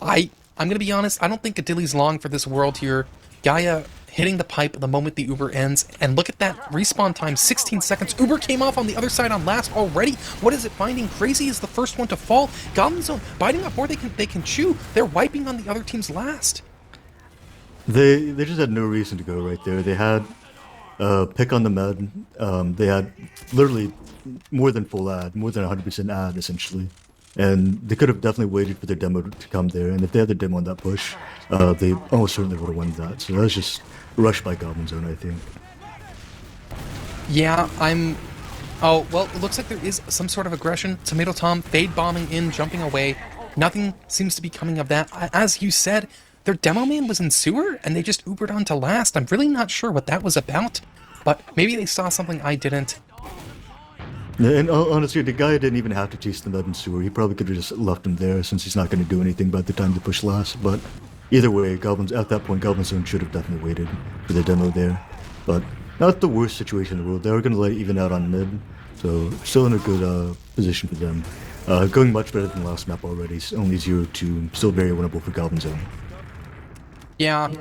I'm going to be honest, I don't think Gadilli's long for this world here. Gaia hitting the pipe the moment the Uber ends, and look at that respawn time, 16 seconds. Uber came off on the other side on last already. What is it finding? Crazy is the first one to fall. Goblin Zone biting up more they can chew. They're wiping on the other team's last. They just had no reason to go right there. They had pick on the med. They had literally more than full ad, more than 100% ad essentially. And they could have definitely waited for their demo to come there, and if they had their demo on that push, they almost certainly would have won that. So that was just rushed by Goblin Zone, I think. Yeah, Oh, well, it looks like there is some sort of aggression. Tomato Tom fade bombing in, jumping away. nothing seems to be coming of that. As you said, their demo man was in sewer, and they just Ubered on to last. I'm really not sure what that was about, but maybe they saw something I didn't. Yeah, and honestly, the guy didn't even have to chase the mud and sewer. He probably could have just left him there since he's not going to do anything by the time they push last. But either way, Goblins at that point, Goblin Zone should have definitely waited for the demo there. But not the worst situation in the world. They were going to let it even out on mid, so still in a good position for them. Going much better than last map already. It's only 0-2, still very winnable for Goblin Zone. Yeah.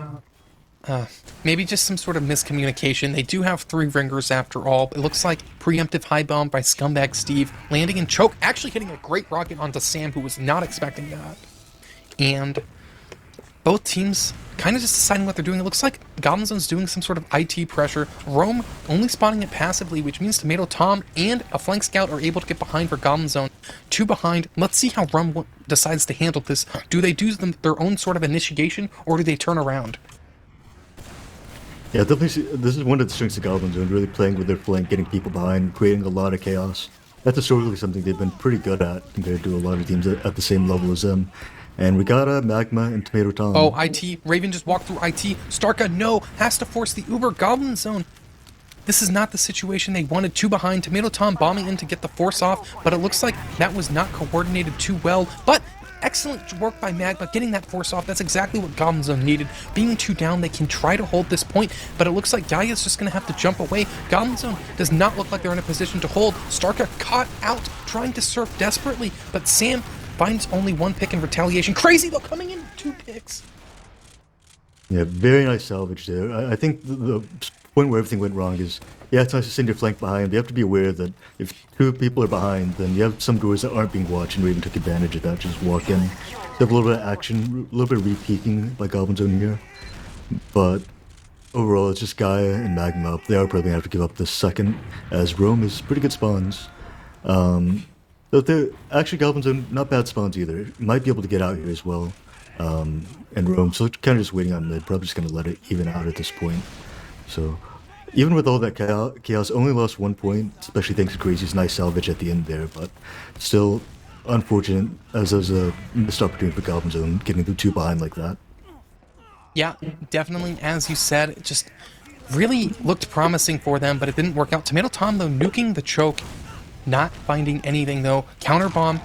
Maybe just some sort of miscommunication. They do have 3 ringers after all. It looks like preemptive high bomb by Scumbag Steve, landing in choke, actually hitting a great rocket onto Sam, who was not expecting that. And both teams kind of just deciding what they're doing. It looks like Goblin Zone's doing some sort of IT pressure. Rome only spotting it passively, which means Tomato Tom and a flank scout are able to get behind for Goblin Zone. 2 behind. Let's see how Rome decides to handle this. Do they do their own sort of initiation, or do they turn around? Yeah, definitely. This is one of the strengths of Goblin Zone, really playing with their flank, getting people behind, creating a lot of chaos. That's historically something they've been pretty good at compared to a lot of teams at the same level as them. And we got Magma and Tomato Tom. Oh, IT. Raven just walked through IT. Starka, no, has to force the Uber Goblin Zone. This is not the situation they wanted. 2 behind. Tomato Tom bombing in to get the force off, but it looks like that was not coordinated too well. But excellent work by Magma, getting that force off. That's exactly what Goblin Zone needed. Being 2 down, they can try to hold this point, but it looks like Gaia's just going to have to jump away. Goblin Zone does not look like they're in a position to hold. Starka caught out, trying to surf desperately, but Sam finds only 1 pick in retaliation. Crazy, though, coming in 2 picks. Yeah, very nice salvage there. I think the point where everything went wrong is, yeah, it's nice to send your flank behind, but you have to be aware that if 2 people are behind, then you have some doors that aren't being watched, and Raven took advantage of that, just walk in. They have a little bit of action, a little bit of re-peeking by Goblin Zone here, but overall it's just Gaia and Magma up. They are probably going to have to give up this second, as Rome is pretty good spawns. But they're actually Goblin Zone, not bad spawns either. Might be able to get out here as well. And Rome, so kind of just waiting on mid, probably just going to let it even out at this point. So, even with all that chaos, only lost 1 point, especially thanks to Crazy's nice salvage at the end there, but still unfortunate, as there's a missed opportunity for Goblin Zone, getting the 2 behind like that. Yeah, definitely, as you said, it just really looked promising for them, but it didn't work out. Tomato Tom, though, nuking the choke, not finding anything, though. Counter bomb.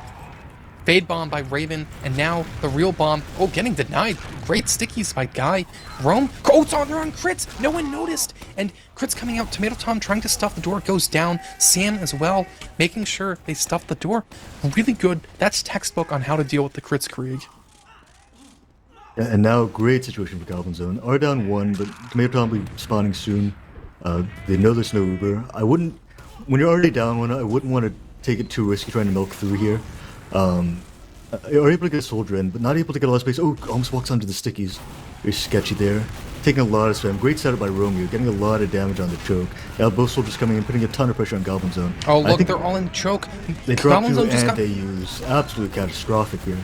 Fade bomb by Raven, and now the real bomb. Oh, getting denied. Great stickies by Guy. Rome. Oh, it's on, they're on crits. No one noticed. And crits coming out. Tomato Tom trying to stuff the door goes down. Sam as well, making sure they stuff the door. Really good. That's textbook on how to deal with the crits, Krieg. Yeah, and now great situation for Goblin Zone. Are down 1, but Tomato Tom will be spawning soon. They know there's no Uber. I wouldn't, when you're already down 1, I wouldn't want to take it too risky trying to milk through here. Are able to get a soldier in, but not able to get a lot of space. Oh, almost walks onto the stickies. Very sketchy there. Taking a lot of spam. Great setup by Romeo, getting a lot of damage on the choke. Now both soldiers coming in, putting a ton of pressure on Goblin Zone. Oh, look, they're all in choke. They drop through and they use absolutely catastrophic here.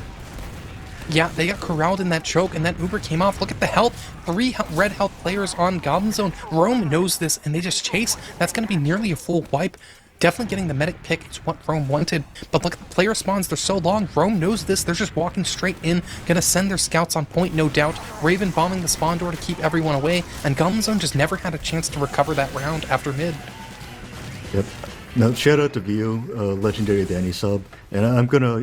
Yeah, they got corralled in that choke, and that Uber came off. Look at the health. 3 red health players on Goblin Zone. Rome knows this, and they just chase. That's going to be nearly a full wipe. Definitely getting the medic pick is what Rome wanted. But look at the player spawns. They're so long. Rome knows this. They're just walking straight in. Gonna send their scouts on point, no doubt. Raven bombing the spawn door to keep everyone away. And Goblin Zone just never had a chance to recover that round after mid. Yep. Now, shout out to Vio, legendary Danny sub. And I'm gonna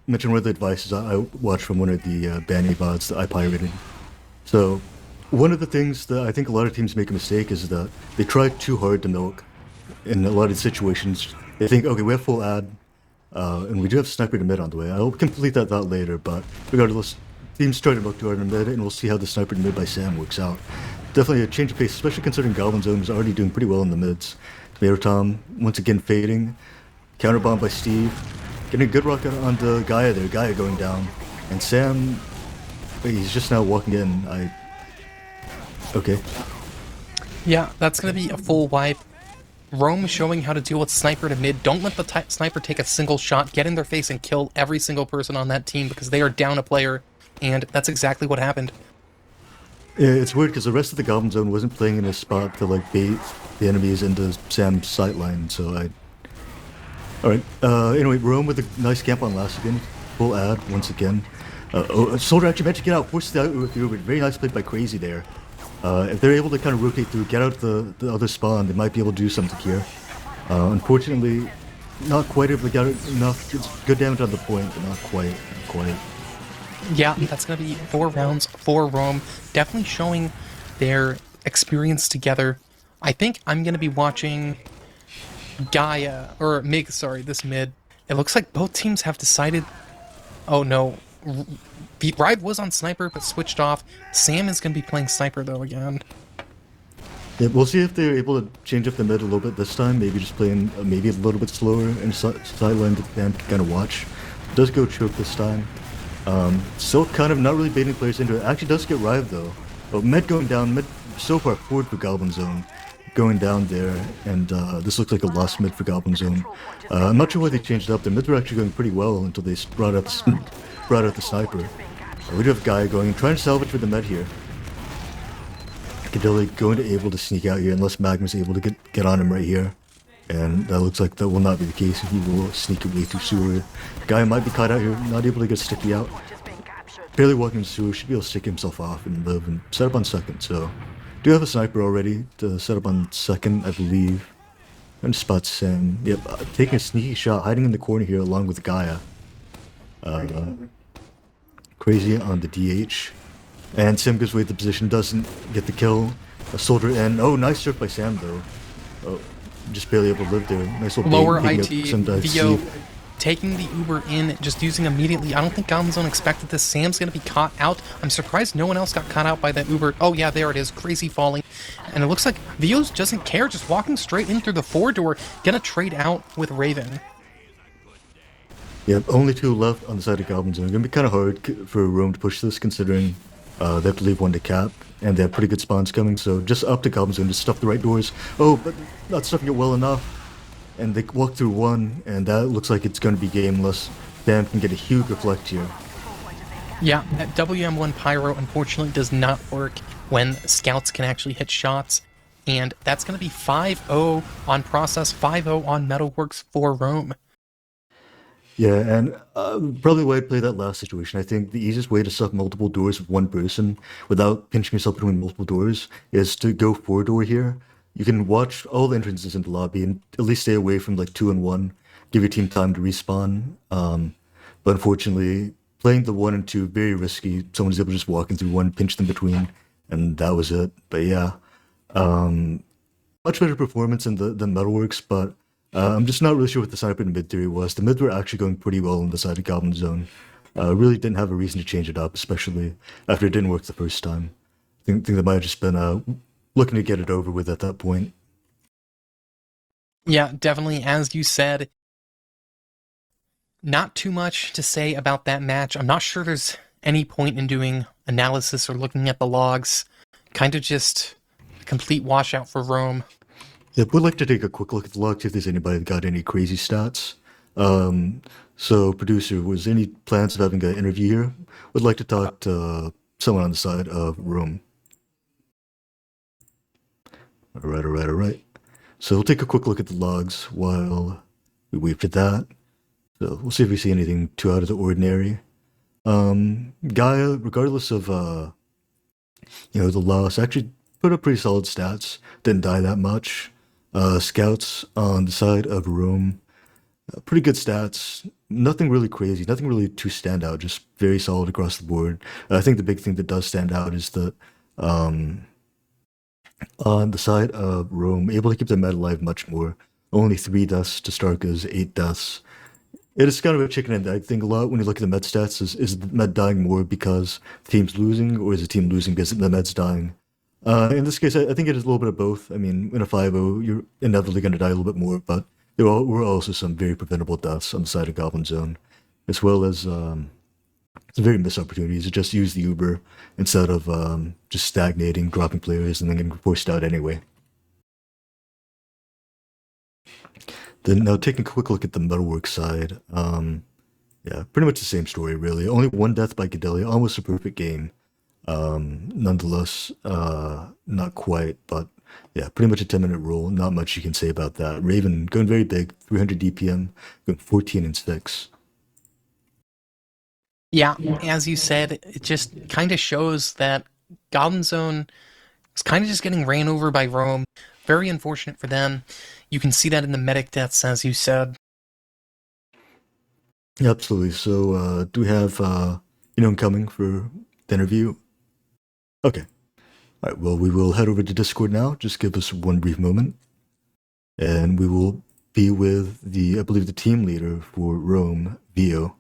mention one of the advices I watched from one of the Banny VODs that I pirated. So, one of the things that I think a lot of teams make a mistake is that they try too hard to milk. In a lot of situations, they think, okay, we have full ad, and we do have sniper to mid on the way. I'll complete that thought later, but regardless, teams try to look too hard in mid, and we'll see how the sniper to mid by Sam works out. Definitely a change of pace, especially considering Goblin Zone is already doing pretty well in the mids. Tomato Tom, once again fading. Counter bomb by Steve. Getting a good rocket onto Gaia there, Gaia going down. And Sam, he's just now walking in. Okay. Yeah, that's going to be a full wipe. Rome showing how to deal with sniper to mid. Don't let the sniper take a single shot, get in their face, and kill every single person on that team because they are down a player, and that's exactly what happened. Yeah, it's weird because the rest of the Goblin Zone wasn't playing in a spot to like bait the enemies into Sam's sightline, so Alright, anyway, Rome with a nice camp on last again. full ad once again. Soldier actually managed to get out, forced out with the Uber. Very nice play by Crazy there. If they're able to kind of rotate through, get out the other spawn, they might be able to do something here. Unfortunately, not quite able to get enough. It's good damage on the point, but not quite. Not quite. Yeah, that's going to be 4 rounds for Rome. Definitely showing their experience together. I think I'm going to be watching Gaia, or Mig, sorry, this mid. It looks like both teams have decided... Oh no, Rive was on Sniper, but switched off. Sam is going to be playing Sniper, though, again. Yeah, we'll see if they're able to change up the mid a little bit this time. Maybe just playing maybe a little bit slower and sideline that Bam can kind of watch. Does go choke this time. Still kind of not really baiting players into it. Actually does get Rive though. But mid going down, mid so far forward for Goblin Zone. Going down there, and this looks like a lost mid for Goblin Zone. I'm not sure why they changed it up. Their mids were actually going pretty well until they brought out the sniper. We do have Gaia going, trying to salvage for the mid here. Cadilli going to able to sneak out here unless Magma's able to get on him right here. And that looks like that will not be the case. He will sneak away through sewer. Gaia might be caught out here, not able to get sticky out. Barely walking into sewer, should be able to stick himself off and live and set up on second, so... Do have a sniper already to set up on second, I believe. And spot Sam. Yep, taking a sneaky shot, hiding in the corner here along with Gaia. Crazy on the DH. And Sam gives away the position, doesn't get the kill. A soldier in. Oh, nice surf by Sam though. Oh, just barely able to live there. Nice little Lower bait, IT, Vio taking the Uber in, just using immediately. I don't think Goblin Zone expected this. Sam's going to be caught out. I'm surprised no one else got caught out by that Uber. Oh yeah, there it is. Crazy falling. And it looks like Vio doesn't care, just walking straight in through the 4 door. Gonna trade out with Raven. Yep, only 2 left on the side of Goblin Zone. Gonna be kind of hard for Rome to push this, considering they have to leave 1 to cap, and they have pretty good spawns coming, so just up to Goblin Zone, just stuff the right doors. Oh, but not stuffing it well enough. And they walk through 1, and that looks like it's going to be gameless. Bam can get a huge reflect here. Yeah, that WM1 Pyro unfortunately does not work when scouts can actually hit shots. And that's going to be 5-0 on Process, 5-0 on Metalworks for Rome. Yeah, and probably why I'd play that last situation. I think the easiest way to stuff multiple doors with 1 person without pinching yourself between multiple doors is to go 4 door here. You can watch all the entrances in the lobby and at least stay away from like 2 and 1. Give your team time to respawn. But unfortunately, playing the 1 and 2 very risky. Someone's able to just walk in through 1, pinch them between, and that was it. But yeah, much better performance in the Metalworks. But I'm just not really sure what the sniper in mid theory was. The mid were actually going pretty well on the side of Goblin Zone. Really didn't have a reason to change it up, especially after it didn't work the first time. I think they might have just been looking to get it over with at that point. Yeah, definitely, as you said. Not too much to say about that match. I'm not sure there's any point in doing analysis or looking at the logs. Kind of just a complete washout for Rome. Yeah, we'd like to take a quick look at the logs, see if there's anybody that got any crazy stats. So, producer, was any plans of having an interview here? Would like to talk to someone on the side of Rome. Alright. So we'll take a quick look at the logs while we wait for that. So we'll see if we see anything too out of the ordinary. Gaia, regardless of the loss, actually put up pretty solid stats. Didn't die that much. Scouts on the side of Rome, pretty good stats. Nothing really crazy, nothing really too stand out, just very solid across the board. I think the big thing that does stand out is that on the side of Rome, able to keep the med alive much more. Only 3 deaths to Starka's 8 deaths. It is kind of a chicken and egg thing a lot when you look at the med stats. Is the med dying more because the team's losing, or is the team losing because the med's dying? In this case, I think it is a little bit of both. I mean, in a 5-0, you're inevitably going to die a little bit more, but there were also some very preventable deaths on the side of Goblin Zone, as well as some very missed opportunities to just use the Uber instead of just stagnating, dropping players, and then getting forced out anyway. Then now taking a quick look at the Metalworks side, yeah, pretty much the same story really. Only 1 death by Cadilli, almost a perfect game. Nonetheless, not quite, but yeah, pretty much a 10-minute rule. Not much you can say about that. Raven going very big, 300 DPM, going 14 and 6. Yeah, as you said, it just kind of shows that Goblin Zone is kind of just getting ran over by Rome. Very unfortunate for them. You can see that in the medic deaths, as you said. Yeah, absolutely. So, do we have anyone coming for the interview? Okay. All right. Well, we will head over to Discord now. Just give us one brief moment, and we will be with I believe, the team leader for Rome, Vio.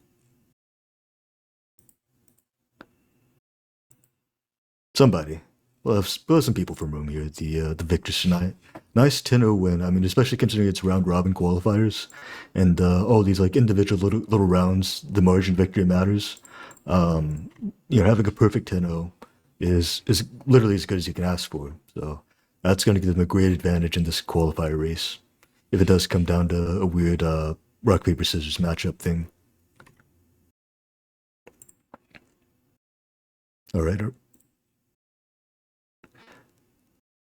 Somebody. We'll have some people from Rome here. The victors tonight. Nice 10-0 win. I mean, especially considering it's round robin qualifiers, and all these like individual little rounds, the margin victory matters. Um, having a perfect 10-0 is literally as good as you can ask for. So that's going to give them a great advantage in this qualifier race. If it does come down to a weird rock paper scissors matchup thing. All right.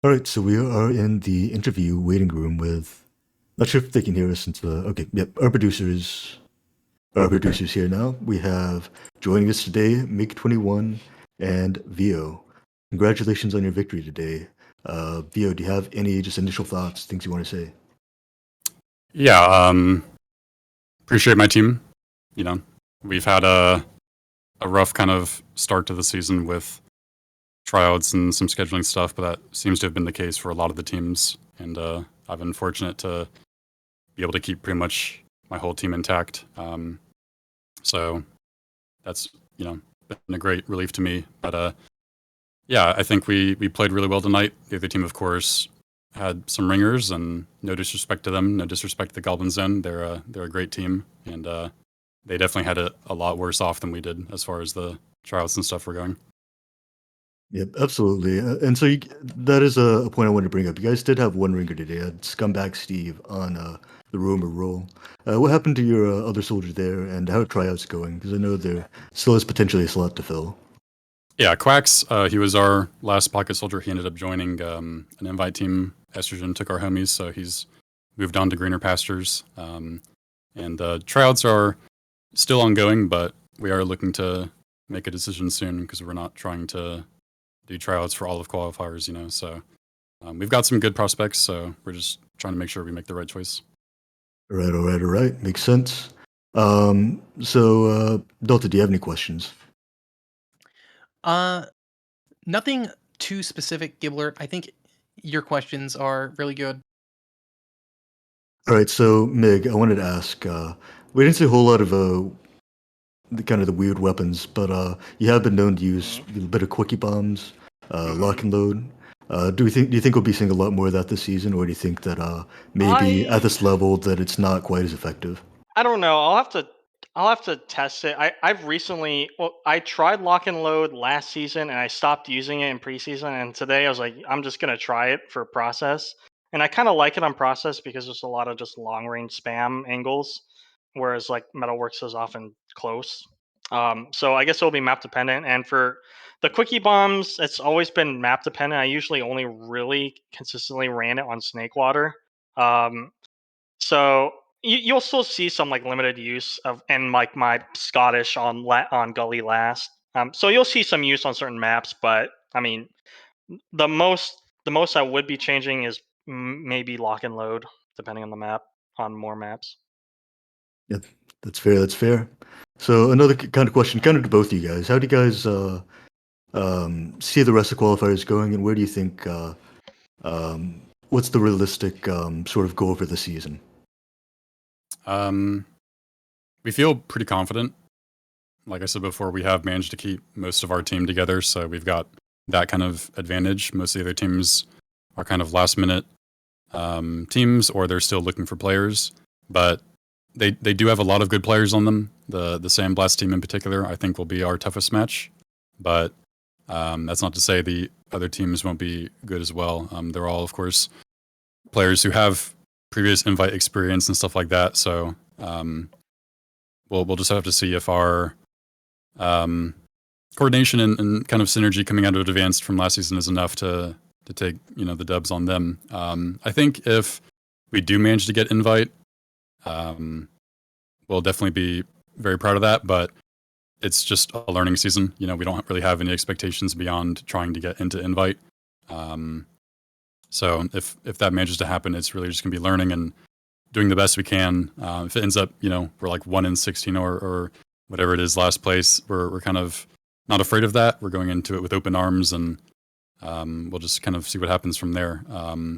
All right, so we are in the interview waiting room with. Not sure if they can hear us since okay, yep, our producers here now. We have joining us today, MiG-21 and Vio. Congratulations on your victory today. Vio, do you have any just initial thoughts, things you want to say? Yeah, appreciate my team. You know, we've had a rough kind of start to the season with tryouts and some scheduling stuff, but that seems to have been the case for a lot of the teams. And I've been fortunate to be able to keep pretty much my whole team intact. So that's been a great relief to me. But yeah, I think we played really well tonight. The other team, of course, had some ringers, and no disrespect to them, no disrespect to the Goblin Zone. They're a great team, and they definitely had it a lot worse off than we did as far as the tryouts and stuff were going. Yep, absolutely. And so that is a point I wanted to bring up. You guys did have one ringer today, Scumbag Steve on the rumor roll. What happened to your other soldier there, and how are tryouts going? Because I know there still is potentially a slot to fill. Yeah, Quacks, he was our last pocket soldier. He ended up joining an invite team. Estrogen took our homies, so he's moved on to greener pastures. And tryouts are still ongoing, but we are looking to make a decision soon because we're not trying to do tryouts for all of qualifiers, So we've got some good prospects, so we're just trying to make sure we make the right choice. All right. Makes sense. Delta, do you have any questions? Uh, Nothing too specific, Giblert. I think your questions are really good. All right, so Mig, I wanted to ask. We didn't see a whole lot of the weird weapons, but you have been known to use a bit of quickie bombs, lock and load. Do you think we'll be seeing a lot more of that this season, or do you think that maybe at I this level that it's not quite as effective? I don't know. I'll have to test it. I tried lock and load last season and I stopped using it in preseason, and today I was like I'm just going to try it for process. And I kind of like it on process because there's a lot of just long range spam angles, whereas like Metalworks is often close. So I guess it'll be map dependent, and for the quickie bombs it's always been map dependent. I usually only really consistently ran it on snake water. Um, so you'll still see some like limited use of and like my Scottish on Gully last. So you'll see some use on certain maps, but I mean the most I would be changing is maybe lock and load depending on the map on more maps. Yep, that's fair. That's fair. So another kind of question, kind of to both of you guys. How do you guys see the rest of qualifiers going, and where do you think what's the realistic sort of goal for the season? Um, we feel pretty confident. Like I said before, we have managed to keep most of our team together, so we've got that kind of advantage. Most of the other teams are kind of last minute teams, or they're still looking for players, but they do have a lot of good players on them. The Sandblast team in particular, I think, will be our toughest match, but that's not to say the other teams won't be good as well. They're all, of course, players who have previous invite experience and stuff like that. So we'll just have to see if our coordination and kind of synergy coming out of advanced from last season is enough to take the dubs on them. I think if we do manage to get invite, we'll definitely be very proud of that. But it's just a learning season. You know, we don't really have any expectations beyond trying to get into invite. So if that manages to happen, it's really just gonna be learning and doing the best we can. If it ends up, you know, we're like 1-16 or whatever it is, last place, we're kind of not afraid of that. We're going into it with open arms, and we'll just kind of see what happens from there.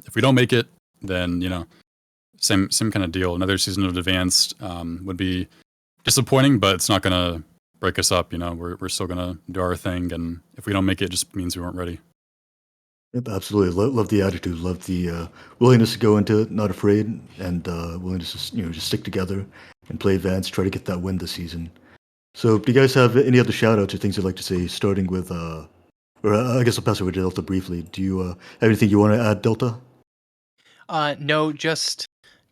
If we don't make it, then, you know, same kind of deal. Another season of advanced would be disappointing, but it's not going to break us up. You know, we're still going to do our thing, and if we don't make it, it just means we weren't ready. Yep, absolutely. Love the attitude. Love the willingness to go into it, not afraid, and willingness to just stick together and play advanced, try to get that win this season. So, do you guys have any other shout outs or things you'd like to say, starting with, or I guess I'll pass over to Delta briefly. Do you have anything you want to add, Delta? No, just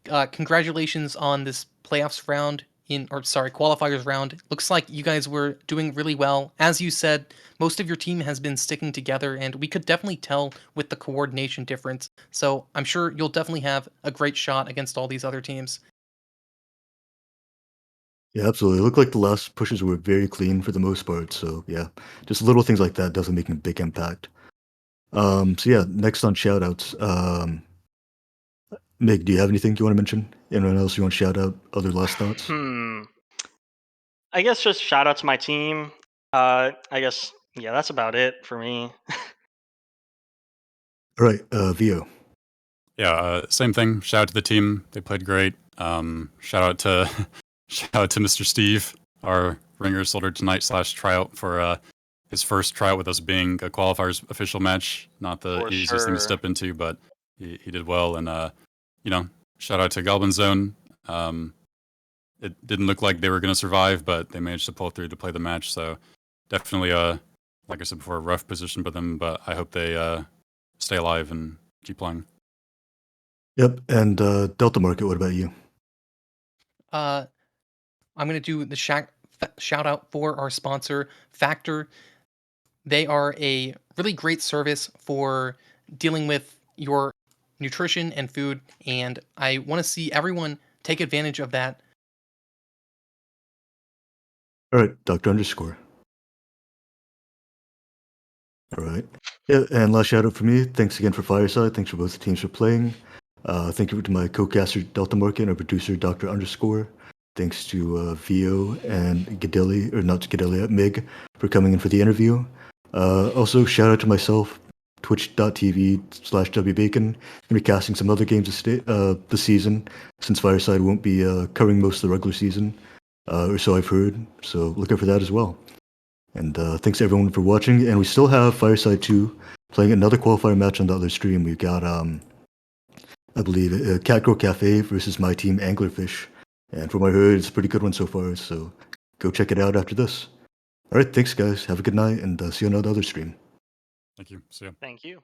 congratulations on this playoffs round qualifiers round. Looks like you guys were doing really well. As you said, most of your team has been sticking together, and we could definitely tell with the coordination difference. So I'm sure you'll definitely have a great shot against all these other teams. Yeah, absolutely. It looked like the last pushes were very clean for the most part. So, yeah, just little things like that doesn't make a big impact. So, yeah, next on shout outs. Mig, do you have anything you want to mention? Anyone else you want to shout out? Other last thoughts? I guess just shout out to my team. I guess yeah, that's about it for me. All right, Vio. Yeah, same thing. Shout out to the team; they played great. Shout out to shout out to Mr. Steve, our ringer soldier tonight / tryout for his first tryout with us being a qualifiers official match. Not the For easiest thing to sure. step into, but he did well. And you know, shout out to Goblin Zone. It didn't look like they were going to survive, but they managed to pull through to play the match. So definitely, like I said before, a rough position for them. But I hope they stay alive and keep playing. Yep, and DeltaMarket, what about you? I'm gonna do the shout out for our sponsor, Factor. They are a really great service for dealing with your nutrition and food, and I want to see everyone take advantage of that. All right, Doctor Underscore. All right. Yeah, and last shout out for me. Thanks again for Fireside. Thanks for both the teams for playing. Thank you to my co-caster DeltaMarket and our producer Doctor Underscore. Thanks to Vio and Gadeli, or not Gadeli, Mig, for coming in for the interview. Also, shout out to myself, twitch.tv/WBacon. Gonna be casting some other games this season, since Fireside won't be covering most of the regular season, or so I've heard. So look out for that as well. And thanks everyone for watching. And we still have Fireside 2 playing another qualifier match on the other stream. We've got, I believe, Catgirl Cafe versus my team Anglerfish. And from what I heard, it's a pretty good one so far. So go check it out after this. All right, thanks guys. Have a good night, and see you on the other stream. Thank you. See ya. Thank you.